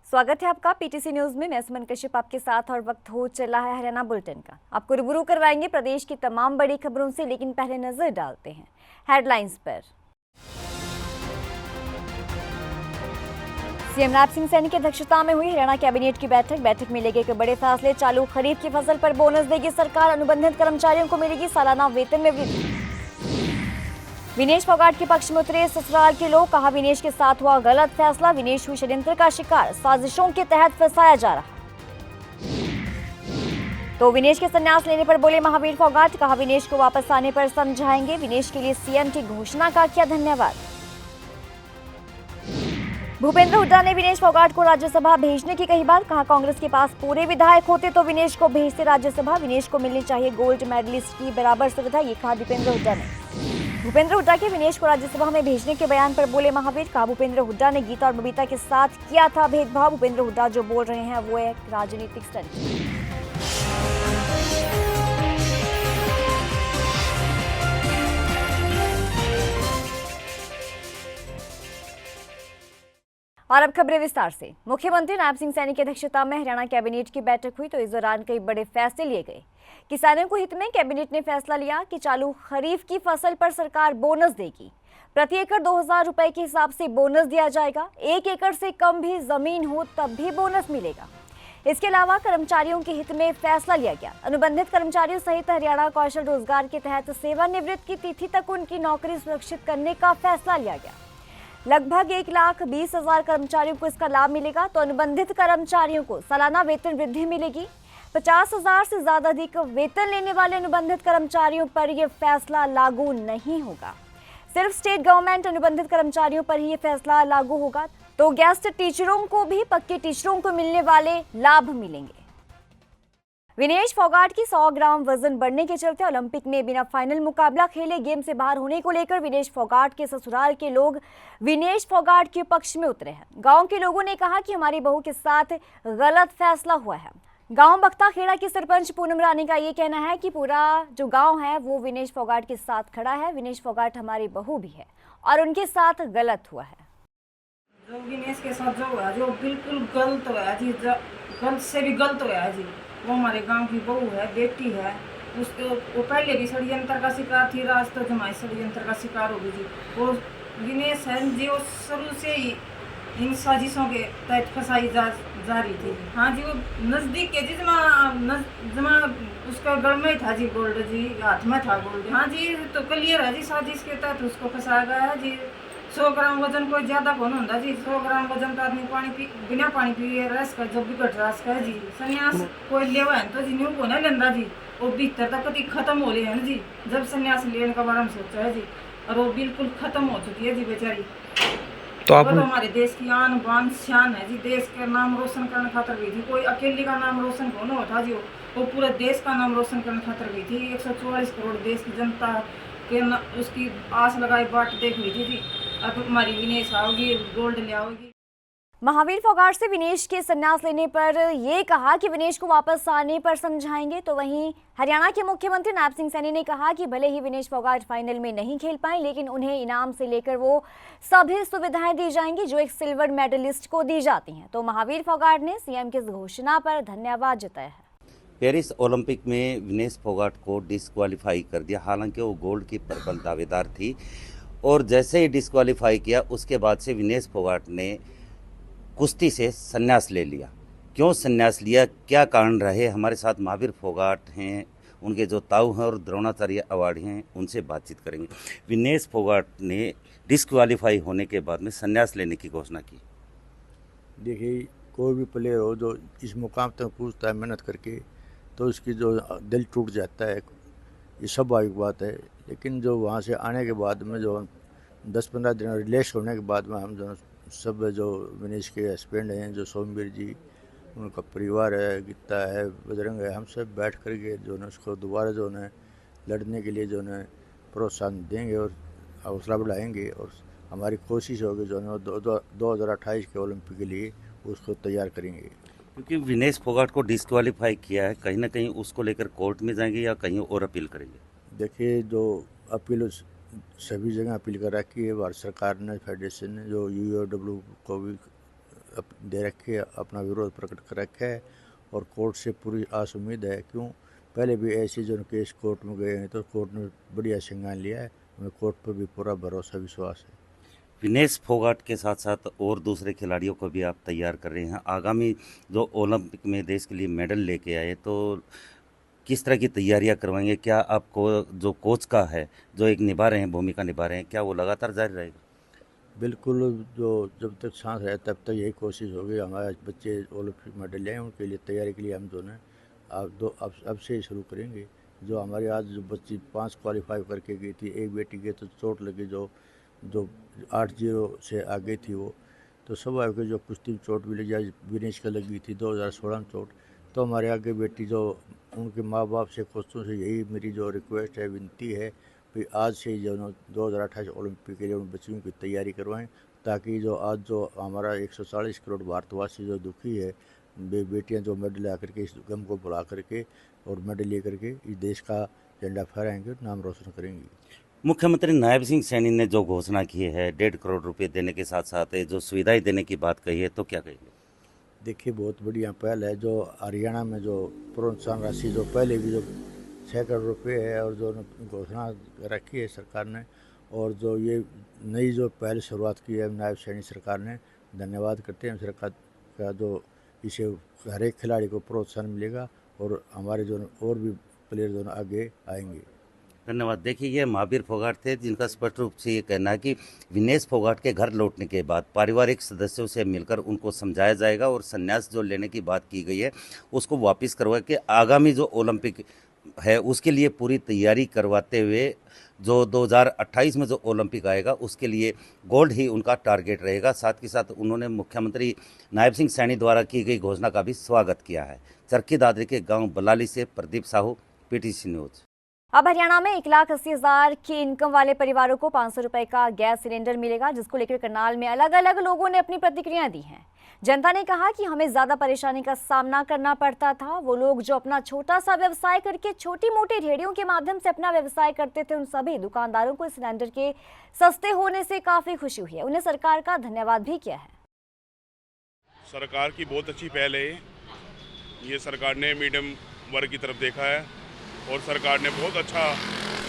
स्वागत है आपका पीटीसी न्यूज में। मैं सुमन कश्यप आपके साथ और वक्त हो चला है हरियाणा बुलेटिन का। आपको रूबरू करवाएंगे प्रदेश की तमाम बड़ी खबरों से, लेकिन पहले नजर डालते हैं हेडलाइंस पर। सीएम नैब सिंह सैनी की अध्यक्षता में हुई हरियाणा कैबिनेट की बैठक में लेके बड़े फैसले। चालू खरीफ की फसल पर बोनस देगी सरकार, अनुबंधित कर्मचारियों को मिलेगी सालाना वेतन में वृद्धि। विनेश फोगाट के पक्ष में उतरे ससुराल के लोग, कहा विनेश के साथ हुआ गलत फैसला, विनेश हुई षड्यंत्र का शिकार, साजिशों के तहत फंसाया जा रहा। तो विनेश के संन्यास लेने पर बोले महावीर फोगाट, कहा विनेश को वापस आने पर समझाएंगे, विनेश के लिए सीएम की घोषणा का किया धन्यवाद। भूपेंद्र हुड्डा ने विनेश फोगाट को राज्यसभा भेजने की कही बात, कहा कांग्रेस के पास पूरे विधायक होते तो विनेश को भेजते राज्यसभा, विनेश को मिलनी चाहिए गोल्ड मेडलिस्ट की बराबर सुविधा, ये कहा भूपेंद्र हुड्डा ने। भूपेंद्र हुड्डा के विनेश को राज्यसभा में भेजने के बयान पर बोले महावीर, कहा भूपेंद्र हुड्डा ने गीता और बबीता के साथ किया था भेदभाव, भूपेंद्र हुड्डा जो बोल रहे हैं वो एक राजनीतिक स्टंट। और अब खबरें विस्तार से। मुख्यमंत्री नैब सिंह सैनी की अध्यक्षता में हरियाणा कैबिनेट की बैठक हुई, तो इस दौरान कई बड़े फैसले लिए गए। किसानों को हित में कैबिनेट ने फैसला लिया कि चालू खरीफ की फसल पर सरकार बोनस देगी। प्रति एकड़ 2000 रुपए के हिसाब से बोनस दिया जाएगा। 1 एकड़ से कम भी जमीन हो तब भी बोनस मिलेगा। इसके अलावा कर्मचारियों के हित में फैसला लिया गया। अनुबंधित कर्मचारियों सहित हरियाणा कौशल रोजगार के तहत सेवानिवृत्त की तिथि तक उनकी नौकरी सुरक्षित करने का फैसला लिया गया। लगभग 1,20,000 कर्मचारियों को इसका लाभ मिलेगा, तो अनुबंधित कर्मचारियों को सालाना वेतन वृद्धि मिलेगी। 50,000 से ज्यादा अधिक वेतन लेने वाले अनुबंधित कर्मचारियों पर यह फैसला लागू नहीं होगा। सिर्फ स्टेट गवर्नमेंट अनुबंधित कर्मचारियों पर ही यह फैसला लागू होगा। तो गेस्ट टीचरों को भी पक्के टीचरों को मिलने वाले लाभ मिलेंगे। विनेश फोगाट की 100 ग्राम वजन बढ़ने के चलते ओलंपिक में बिना फाइनल मुकाबला खेले गेम से बाहर होने को लेकर विनेश फोगाट के ससुराल के लोग विनेश फोगाट के पक्ष में उतरे हैं। गांव के लोगों ने कहा कि हमारी बहू के साथ गलत फैसला हुआ है। गांव बख्ता खेड़ा की सरपंच पूनम रानी का ये कहना है कि पूरा जो गांव है वो विनेश फोगाट के साथ खड़ा है। विनेश फोगाट हमारी बहू भी है और उनके साथ गलत हुआ है। जो विनेश के साथ जो हुआ, जो बिल्कुल गलत हुआ जी, गलत से भी गलत हुआ जी। वो हमारे गांव की बहू है, बेटी है। उसको वो पहले भी षड्यंत्र का शिकार थी, आज तो हमारे षड्यंत्र का शिकार होगी जी। वो विनेश है जी, वो शुरू से ही इन साजिशों के तहत फंसाई जा रही थी। हाँ जी, वो नज़दीक के जी, जमा उसका गढ़ में था जी गोल्ड जी, हाथ में था गोल्ड। हाँ जी, तो क्लियर है जी, साजिश के तहत उसको फंसाया गया है जी। 100 ग्राम वजन कोई ज्यादा कौन होता जी। 100 ग्राम वजन तो आदमी बिना पानी पिए रस का जब भी घट रस का है जी। संन्यास कोई लेवा है तो जी न्यू को ना लेंदा जी, वो भीतर तक कभी खत्म हो रही है ना जी। जब संन्यास लेने का बारे में सोचा है जी, और वो बिल्कुल खत्म हो चुकी है जी बेचारी। तो आप हमारे देश की आन बान शान है जी। देश का नाम रोशन करने खातर गई थी। कोई अकेली का नाम रोशन कौन होता जी, वो पूरे देश का नाम रोशन करने खातर गई थी। 144 करोड़ देश की जनता के उसकी आस लगाई बाट देख रही थी। अब हमारी विनेश आओगी, गोल्ड ले आओगी। महावीर फोगाट से विनेश के संन्यास लेने पर यह कहा कि विनेश को वापस आने पर समझाएंगे। तो वहीं हरियाणा के मुख्यमंत्री नैब सिंह सैनी ने कहा कि भले ही विनेश फोगाट फाइनल में नहीं खेल पाए, लेकिन उन्हें इनाम से लेकर वो सभी सुविधाएं दी जाएंगी जो एक सिल्वर मेडलिस्ट को दी जाती हैं। तो महावीर फोगाट ने सीएम की इस घोषणा पर धन्यवाद जताया है। पेरिस ओलंपिक में विनेश फोगाट को डिस्क्वालीफाई कर दिया, हालांकि वो गोल्ड की प्रबल दावेदार थी। और जैसे ही डिस्क्वालीफाई किया उसके बाद से विनेश फोगाट ने कुश्ती से संन्यास ले लिया। क्यों संन्यास लिया, क्या कारण रहे, हमारे साथ महावीर फोगाट हैं, उनके जो ताऊ हैं और द्रोणाचार्य अवार्डी हैं, उनसे बातचीत करेंगे। विनेश फोगाट ने डिस्क्वालीफाई होने के बाद में संन्यास लेने की घोषणा की। देखिए, कोई भी प्लेयर हो जो इस मुकाम तक पहुँचता है मेहनत करके, तो उसकी जो दिल टूट जाता है, ये स्वाभाविक बात है। लेकिन जो वहाँ से आने के बाद में जो 10-15 दिन रिलैक्स होने के बाद में हम जो सब जो विनेश के हस्बैंड हैं, जो सोमवीर जी, उनका परिवार है, गीता है, बजरंग है, हम सब बैठ कर के जो है उसको दोबारा जो है लड़ने के लिए जो है प्रोत्साहन देंगे और हौसला बढ़ाएंगे। और हमारी कोशिश होगी जो है 2028 के ओलंपिक के लिए उसको तैयार करेंगे। क्योंकि विनेश फोगाट को डिस्क्वालीफाई किया है, कहीं ना कहीं उसको लेकर कोर्ट में जाएंगे या कहीं और अपील करेंगे? देखिए, जो अपील सभी जगह अपील कर रखी है भारत सरकार ने, फेडरेशन ने, जो यूओडब्ल्यू को भी दे रखे, अपना विरोध प्रकट कर रखा है और कोर्ट से पूरी आस उम्मीद है। क्यों, पहले भी ऐसे जो केस कोर्ट में गए हैं तो कोर्ट ने बढ़िया संज्ञान लिया है। हमें कोर्ट पर भी पूरा भरोसा विश्वास है। विनेश फोगाट के साथ साथ और दूसरे खिलाड़ियों को भी आप तैयार कर रहे हैं। आगामी जो ओलंपिक में देश के लिए मेडल लेके आए, तो किस तरह की तैयारियां करवाएंगे? क्या आपको जो कोच का है, जो एक निभा रहे हैं, भूमिका निभा रहे हैं, क्या वो लगातार जारी रहेगा? बिल्कुल, जो जब तक सांस है तब तक यही कोशिश होगी। हमारे बच्चे ओलंपिक मेडल ले आए, उनके लिए तैयारी के लिए हम दोनों अब से ही शुरू करेंगे। जो हमारी आज जो बच्ची 5 क्वालिफाई करके गई थी, एक बेटी के तो चोट लगी, जो 8-0 से आ गई थी वो, तो स्वाभाविक है जो कुश्ती में चोट भी लगी। आज विनेश का लगी थी 2016 में चोट। तो हमारे आगे बेटी जो उनके माँ बाप से, कोचों से यही मेरी जो रिक्वेस्ट है, विनती है कि आज से ही जो 2028 ओलंपिक के लिए उन बच्चियों की तैयारी करवाएं, ताकि जो आज जो हमारा 140 करोड़ भारतवासी जो दुखी है, बेटियां जो मेडल ला करके इस गम को भुला करके और मेडल ले करके इस देश का झंडा फहराएंगे, नाम रोशन करेंगे। मुख्यमंत्री नायब सिंह सैनी ने जो घोषणा की है 1.5 करोड़ रुपए देने के साथ साथ जो सुविधाएं देने की बात कही है, तो क्या कहेंगे? देखिए, बहुत बढ़िया पहल है। जो हरियाणा में जो प्रोत्साहन राशि जो पहले भी जो 6 करोड़ रुपये है और जो घोषणा रखी है सरकार ने, और जो ये नई जो पहल शुरुआत की है नायब सैनी सरकार ने, धन्यवाद करते हैं सरकार का। जो इसे हर एक खिलाड़ी को प्रोत्साहन मिलेगा और हमारे जो और भी प्लेयर दोनों आगे आएंगे। धन्यवाद। देखिए, ये महावीर फोगाट थे, जिनका स्पष्ट रूप से ये कहना है कि विनेश फोगाट के घर लौटने के बाद पारिवारिक सदस्यों से मिलकर उनको समझाया जाएगा और संन्यास जो लेने की बात की गई है उसको वापस करवा के आगामी जो ओलंपिक है उसके लिए पूरी तैयारी करवाते हुए जो 2028 में जो ओलंपिक आएगा उसके लिए गोल्ड ही उनका टारगेट रहेगा। साथ ही साथ उन्होंने मुख्यमंत्री नायब सिंह सैनी द्वारा की गई घोषणा का भी स्वागत किया है। चरखी दादरी के गाँव बलाली से प्रदीप साहू, PTC न्यूज़। अब हरियाणा में 1,80,000 की इनकम वाले परिवारों को 500 रुपए का गैस सिलेंडर मिलेगा, जिसको लेकर करनाल में अलग अलग लोगों ने अपनी प्रतिक्रियाएं दी हैं। जनता ने कहा कि हमें ज्यादा परेशानी का सामना करना पड़ता था। वो लोग जो अपना छोटा सा व्यवसाय करके छोटी मोटी रेहड़ियों के माध्यम से अपना व्यवसाय करते थे, उन सभी दुकानदारों को इस सिलेंडर के सस्ते होने से काफी खुशी हुई है। उन्हें सरकार का धन्यवाद भी किया है। सरकार की बहुत अच्छी पहल है ये सरकार ने मीडियम वर्ग की तरफ देखा है और सरकार ने बहुत अच्छा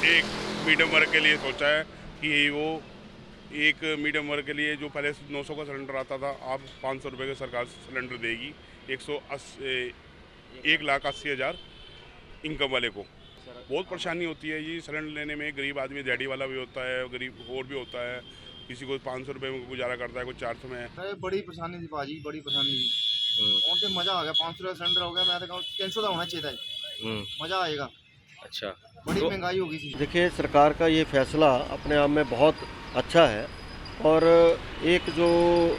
एक मीडियम वर्ग के लिए सोचा है कि वो एक मीडियम वर्ग के लिए जो पहले 900 का सिलेंडर आता था, अब 500 रुपये का सरकार सिलेंडर देगी 1,80,000 इनकम वाले को। बहुत परेशानी होती है जी सिलेंडर लेने में। गरीब आदमी दिहाड़ी वाला भी होता है, गरीब और भी होता है, किसी को 500 रुपये में गुजारा करता है, कोई 400 में है। बड़ी परेशानी थी भाजी, बड़ी परेशानी थी। उनसे मज़ा आ गया, 500 रुपये सिलेंडर हो गया। मैं तो कहूँ 300 का होना चाहिए था, मज़ा आएगा। अच्छा, बड़ी महंगाई हो गई थी। देखिए, सरकार का ये फैसला अपने आप में बहुत अच्छा है और एक जो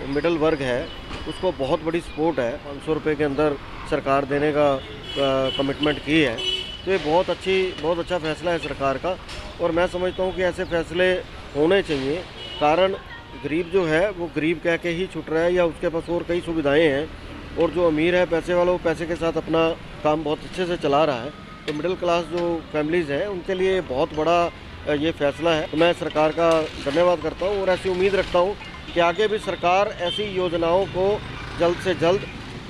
मिडिल वर्ग है उसको बहुत बड़ी सपोर्ट है। 500 रुपये के अंदर सरकार देने का कमिटमेंट की है, तो ये बहुत अच्छा फैसला है सरकार का। और मैं समझता हूँ कि ऐसे फैसले होने चाहिए। कारण गरीब जो है वो गरीब कह के ही छूट रहा है, या उसके पास और कई सुविधाएं हैं, और जो अमीर है पैसे वाला, वो पैसे के साथ अपना काम बहुत अच्छे से चला रहा है। तो मिडिल क्लास जो फैमिलीज़ हैं उनके लिए बहुत बड़ा ये फैसला है। तो मैं सरकार का धन्यवाद करता हूँ और ऐसी उम्मीद रखता हूँ कि आगे भी सरकार ऐसी योजनाओं को जल्द से जल्द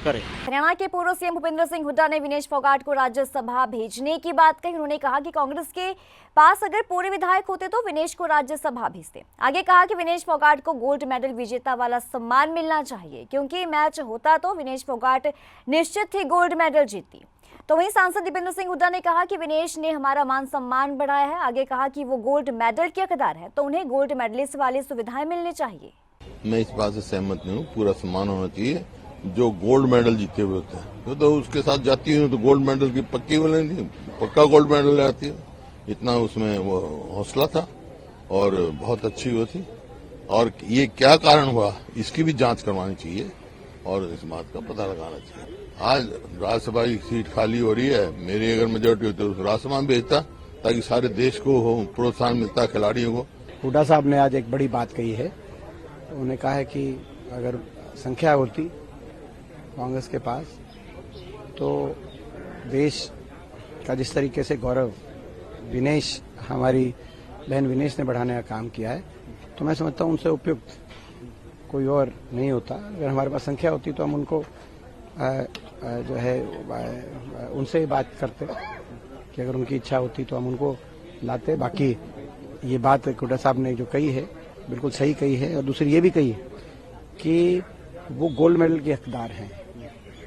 करे। हरियाणा के पूर्व सीएम भूपेंद्र सिंह हुड्डा ने विनेश फोगाट को राज्यसभा भेजने की बात कही। उन्होंने कहा कि कांग्रेस के पास अगर पूरे विधायक होते तो विनेश को राज्यसभा भेजते। आगे कहा कि विनेश फोगाट को गोल्ड मेडल विजेता वाला सम्मान मिलना चाहिए, क्योंकि मैच होता तो विनेश फोगाट निश्चित ही गोल्ड मेडल जीतती। तो वहीं सांसद दीपेंद्र सिंह हुड्डा ने कहा कि विनेश ने हमारा मान सम्मान बढ़ाया है। आगे कहा कि वो गोल्ड मेडल के हकदार है, तो उन्हें गोल्ड मेडलिस्ट वाली सुविधाएं मिलनी चाहिए। मैं इस बात से सहमत नहीं हूँ। पूरा सम्मान होना चाहिए जो गोल्ड मेडल जीते हुए होते हैं। तो उसके साथ जाती हूँ तो गोल्ड मेडल की पक्की वाली पक्का गोल्ड मेडल आती है। इतना उसमें वो हौसला था और बहुत अच्छी वो थी। और ये क्या कारण हुआ इसकी भी जांच करवानी चाहिए और इस बात का पता लगाना चाहिए। आज राज्यसभा की सीट खाली हो रही है, मेरी अगर मेजोरिटी होती तो राज्यसभा में भेजता, ताकि सारे देश को प्रोत्साहन मिलता खिलाड़ियों को। हुड्डा साहब ने आज एक बड़ी बात कही है। उन्होंने कहा है कि अगर संख्या होती कांग्रेस के पास तो देश का जिस तरीके से गौरव विनेश, हमारी बहन विनेश ने बढ़ाने का काम किया है, तो मैं समझता हूँ उनसे उपयुक्त कोई और नहीं होता। अगर हमारे पास संख्या होती तो हम उनको जो है उनसे बात करते कि अगर उनकी इच्छा होती तो हम उनको लाते। बाकी ये बात हुड्डा साहब ने जो कही है बिल्कुल सही कही है, और दूसरी ये भी कही है कि वो गोल्ड मेडल के हकदार हैं,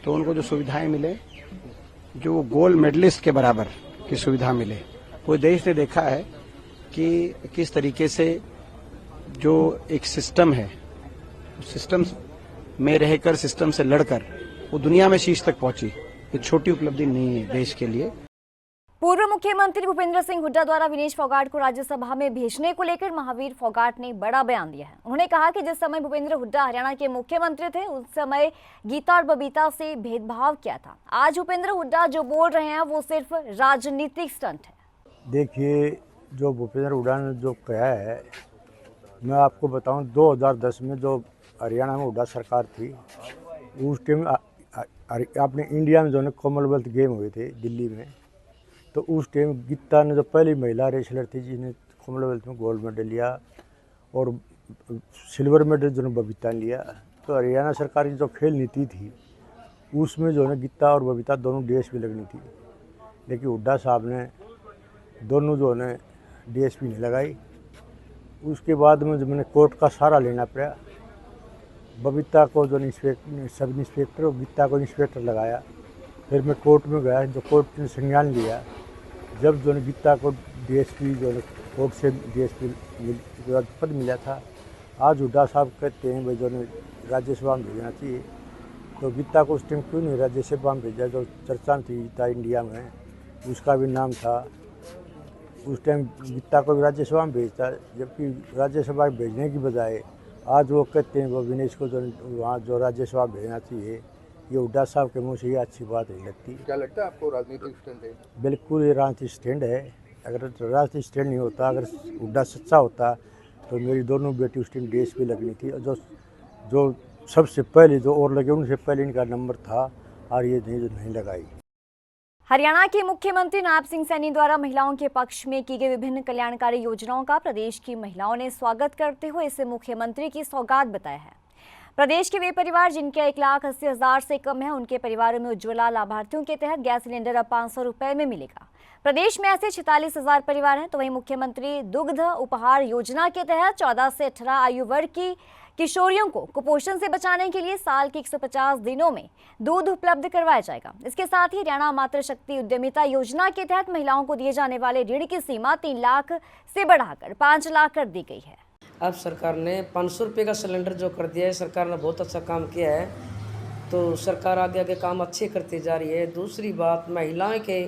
तो उनको जो सुविधाएं मिले, जो गोल्ड मेडलिस्ट के बराबर की सुविधा मिले। पूरे देश ने देखा है कि किस तरीके से जो एक सिस्टम है, सिस्टम में रहकर, सिस्टम से लड़कर वो दुनिया में शीर्ष तक पहुंची। ये छोटी उपलब्धि नहीं है देश के लिए। पूर्व मुख्यमंत्री भूपेंद्र सिंह हुड्डा द्वारा विनेश फोगाट को राज्यसभा में भेजने को लेकर महावीर फोगाट ने बड़ा बयान दिया है। उन्होंने कहा कि जिस समय भूपेंद्र हुड्डा हरियाणा के मुख्यमंत्री थे उस समय गीता और बबीता से भेदभाव किया था। आज भूपेंद्र हुड्डा जो बोल रहे हैं वो सिर्फ राजनीतिक स्टंट है। देखिए, जो भूपेंद्र हुड्डा ने जो कहा है, मैं आपको बताऊं 2010 में जो हरियाणा में हुड्डा सरकार थी, उस टाइम अपने इंडिया में जो है कॉमनवेल्थ गेम हुए थे दिल्ली में, तो उस टाइम गीता ने जो पहली महिला रेसलर थी जिन्हें कॉमनवेल्थ में गोल्ड मेडल लिया, और सिल्वर मेडल जो है बबीता ने लिया। तो हरियाणा सरकार की जो खेल नीति थी उसमें जो है गीता और बबीता दोनों डीएसपी लगनी थी, लेकिन हुड्डा साहब ने दोनों जो है डीएसपी नहीं लगाई। उसके बाद में जो मैंने कोर्ट का सहारा लेना पड़ा, बबीता को जो सब इंस्पेक्टर और गीता को इंस्पेक्टर लगाया। फिर मैं कोर्ट में गया, जो कोर्ट ने संज्ञान लिया। जब जो गीता को डीएसपी जो कोर्ट से डीएसपी पद मिला था, आज हुड्डा साहब कहते हैं भाई जो राज्यसभा में भेजना चाहिए, तो गीता को उस टाइम क्यों नहीं राज्यसभा में भेजा? जो चर्चा थी गीता इंडिया में, उसका भी नाम था, उस टाइम गीता को भी राज्यसभा में भेजता, जबकि राज्यसभा में भेजने की बजाय आज वो कहते हैं वो विनेश को जो वहाँ जो राज्यसभा भेजना चाहिए। ये हुड्डा साहब के मुँह से ये अच्छी बात नहीं लगती। क्या लगता है आपको राजनीतिक स्टैंड है? बिल्कुल ये राजनीतिक स्टैंड है। अगर राजनीतिक स्टैंड नहीं होता, अगर हुड्डा सच्चा होता तो मेरी दोनों बेटी उस टाइम डीएसपी लगनी थी। और जो सबसे पहले जो और लगे उनसे पहले इनका नंबर था, और ये नहीं लगाई। हरियाणा के मुख्यमंत्री नायब सिंह सैनी द्वारा महिलाओं के पक्ष में की गई विभिन्न कल्याणकारी योजनाओं का प्रदेश की महिलाओं ने स्वागत करते हुए इसे मुख्यमंत्री की सौगात बताया है। प्रदेश के वे परिवार जिनके 1,80,000 से कम है, उनके परिवारों में उज्ज्वला लाभार्थियों के तहत गैस सिलेंडर अब 500 रुपए में मिलेगा। प्रदेश में ऐसे 46,000 परिवार हैं। तो वहीं मुख्यमंत्री दुग्ध उपहार योजना के तहत 14 से 18 आयु वर्ग की किशोरियों को कुपोषण से बचाने के लिए साल के 150 दिनों में दूध उपलब्ध करवाया जाएगा। इसके साथ ही हरियाणा मातृशक्ति उद्यमिता योजना के तहत महिलाओं को दिए जाने वाले ऋण की सीमा 3 लाख से बढ़ाकर 5 लाख कर दी गई है। अब सरकार ने 500 रुपये का सिलेंडर जो कर दिया है, सरकार ने बहुत अच्छा काम किया है। तो सरकार आगे आगे काम अच्छे करती जा रही है। दूसरी बात, महिलाओं के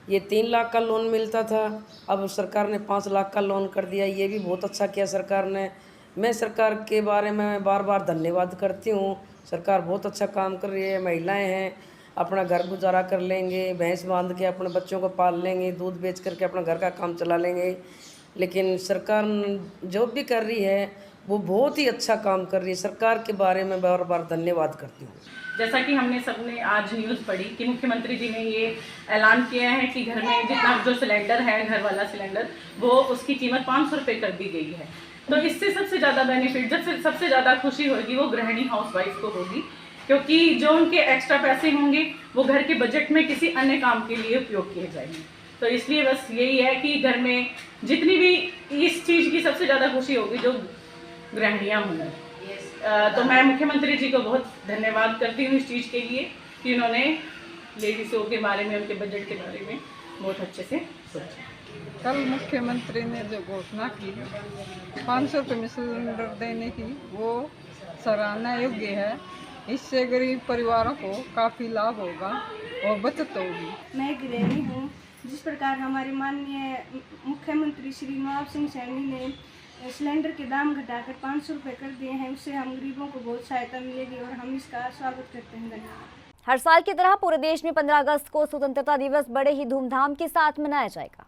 ये 3 लाख का लोन मिलता था, अब सरकार ने 5 लाख का लोन कर दिया। ये भी बहुत अच्छा किया सरकार ने। मैं सरकार के बारे में बार बार धन्यवाद करती हूँ। सरकार बहुत अच्छा काम कर रही है। महिलाएं हैं, अपना घर गुजारा कर लेंगे, भैंस बांध के अपने बच्चों को पाल लेंगे, दूध बेच करके अपना घर का काम चला लेंगे। लेकिन सरकार जो भी कर रही है वो बहुत ही अच्छा काम कर रही है। सरकार के बारे में बार बार धन्यवाद करती हूँ। जैसा कि हमने सबने आज न्यूज़ पढ़ी कि मुख्यमंत्री जी ने ये ऐलान किया है कि घर में जितना जो सिलेंडर है, घर वाला सिलेंडर, वो उसकी कीमत 500 रुपये कर दी गई है। तो इससे सबसे ज़्यादा बेनिफिट, सबसे ज़्यादा खुशी होगी वो गृहिणी हाउसवाइफ को होगी, क्योंकि जो उनके एक्स्ट्रा पैसे होंगे वो घर के बजट में किसी अन्य काम के लिए उपयोग किए जाएंगे। तो इसलिए बस यही है कि घर में जितनी भी इस चीज़ की सबसे ज़्यादा खुशी होगी जो गृहिणियाँ होंगी। तो मैं मुख्यमंत्री जी को बहुत धन्यवाद करती हूँ इस चीज़ के लिए कि उन्होंने लेडीज़ों के बारे में, उनके बजट के बारे में बहुत अच्छे से सोचा। कल मुख्यमंत्री ने जो घोषणा की 500 रुपये में सिलेंडर देने की, वो सराहना योग्य है। इससे गरीब परिवारों को काफ़ी लाभ होगा और बचत होगी। मैं गृहिणी हूँ। जिस प्रकार हमारे माननीय मुख्यमंत्री श्री नायब सिंह सैनी ने सिलेंडर के दाम घटाकर 500 रुपये कर दिए हैं, उससे हम गरीबों को बहुत सहायता मिलेगी और हम इसका स्वागत करते हैं। धन्यवाद। हर साल की तरह पूरे देश में 15 अगस्त को स्वतंत्रता दिवस बड़े ही धूमधाम के साथ मनाया जाएगा।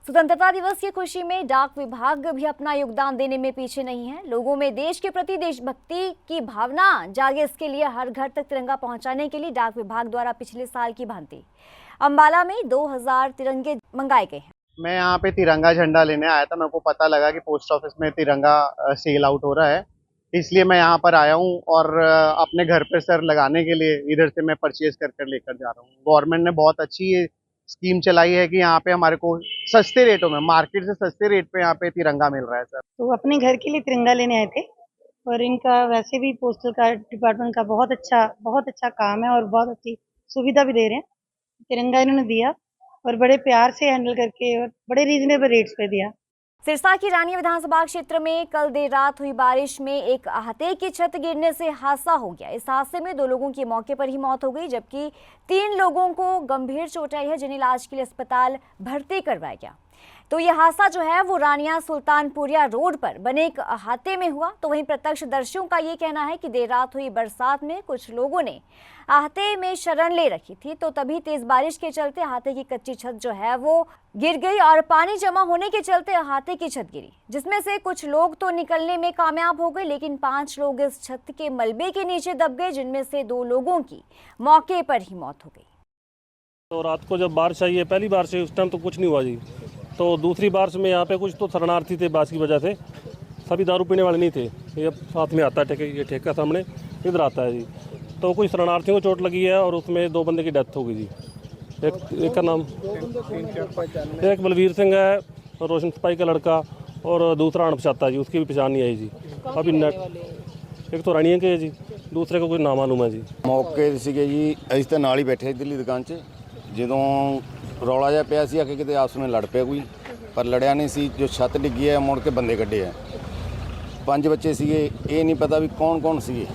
स्वतंत्रता दिवस की खुशी में डाक विभाग भी अपना योगदान देने में पीछे नहीं है। लोगों में देश के प्रति देशभक्ति की भावना जागे, इसके लिए हर घर तक तिरंगा पहुंचाने के लिए डाक विभाग द्वारा पिछले साल की भांति अंबाला में 2000 तिरंगे मंगाए गए हैं। मैं यहाँ पे तिरंगा झंडा लेने आया था। मेरे को पता लगा कि पोस्ट ऑफिस में तिरंगा सेल आउट हो रहा है, इसलिए मैं यहाँ पर आया हूँ और अपने घर पर सर लगाने के लिए इधर से मैं परचेज कर लेकर जा रहा हूँ। गवर्नमेंट ने बहुत अच्छी ये स्कीम चलाई है कि यहाँ पे हमारे को सस्ते रेटों में, मार्केट से सस्ते रेट पे यहाँ पे तिरंगा मिल रहा है सर। तो अपने घर के लिए तिरंगा लेने आए थे और इनका वैसे भी पोस्टल कार्ड डिपार्टमेंट का बहुत अच्छा काम है और बहुत अच्छी सुविधा भी दे रहे हैं। तिरंगा इन्होंने दिया और बड़े प्यार से हैंडल करके और बड़े रीजनेबल रेट्स पे दिया। सिरसा की रानिया विधानसभा क्षेत्र में कल देर रात हुई बारिश में एक अहाते की छत गिरने से हादसा हो गया। इस हादसे में 2 लोगों की मौके पर ही मौत हो गई, जबकि 3 लोगों को गंभीर चोट आई है, जिन्हें इलाज के लिए अस्पताल भर्ती करवाया गया। तो यह हादसा जो है वो रानिया सुल्तानपुरिया रोड पर बने एक अहाते में हुआ। तो वहीं प्रत्यक्षदर्शियों का ये कहना है कि देर रात हुई बरसात में कुछ लोगों ने अहाते में शरण ले रखी थी, तो तभी तेज बारिश के चलते अहाते की कच्ची छत जो है वो गिर गई और पानी जमा होने के चलते अहाते की छत गिरी, जिसमें से कुछ लोग तो निकलने में कामयाब हो गए, लेकिन 5 लोग इस छत के मलबे के नीचे दब गए, जिनमें से 2 लोगों की मौके पर ही मौत हो गई। तो रात को जब बारिश आई है, पहली बारिश आई, उस टाइम तो कुछ नहीं हुआ जी। तो दूसरी बारिश में यहाँ पे कुछ तो शरणार्थी थे बारिश की वजह से, सभी दारू पीने वाले नहीं थे। ये साथ में आता है ये ठेका सामने इधर आता है जी। तो कुछ शरणार्थियों को चोट लगी है और उसमें 2 बंदे की डेथ हो गई जी। एक का नाम एक बलवीर सिंह है, रोशन सिपाही का लड़का, और दूसरा अणपछाता जी, उसकी भी पहचान नहीं आई जी। अभी नेट एक तो रानिया के है जी, दूसरे को कुछ नामालूम है जी। मौके ਸੀਗੇ ਜੀ, ਅਸੀਂ ਤਾਂ ਨਾਲ ਹੀ ਬੈਠੇ ਦਿੱਲੀ ਦੁਕਾਨ 'ਚ, ਜਦੋਂ ਰੌਲਾ ਜਿਹਾ ਪਿਆ ਸੀ ਆ ਕਿ ਕਿਤੇ ਆਪਸ ਵਿੱਚ ਲੜ ਪਿਆ ਕੋਈ, ਪਰ ਲੜਿਆ ਨਹੀਂ ਸੀ। ਜੋ ਛੱਤ ਡਿੱਗੀ ਹੈ ਮੁੜ ਕੇ ਬੰਦੇ ਕੱਢੇ ਆ, 5 ਬੱਚੇ ਸੀਗੇ, ਇਹ ਨਹੀਂ ਪਤਾ ਵੀ ਕੌਣ ਸੀਗੇ।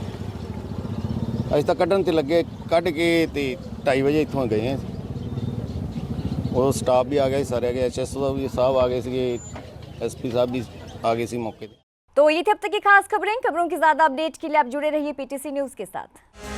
ਅਸੀਂ ਤਾਂ ਕੱਢਣ ਤੇ ਲੱਗੇ, ਕੱਢ ਕੇ ਤੇ 2:30 ਵਜੇ ਇੱਥੋਂ ਗਏ ਆ। ਉਹ ਸਟਾਫ ਵੀ ਆ ਗਿਆ ਸੀ, ਸਾਰੇ ਆ ਗਏ, ਐਸਐਸਓ ਵੀ ਸਾਹਿਬ ਆ ਗਏ ਸੀਗੇ, एसपी साहब भी आ गए सी मौके पे। तो ये थे अब तक की खास खबरों की ज़्यादा अपडेट के लिए आप जुड़े रहिए पीटीसी न्यूज़ के साथ।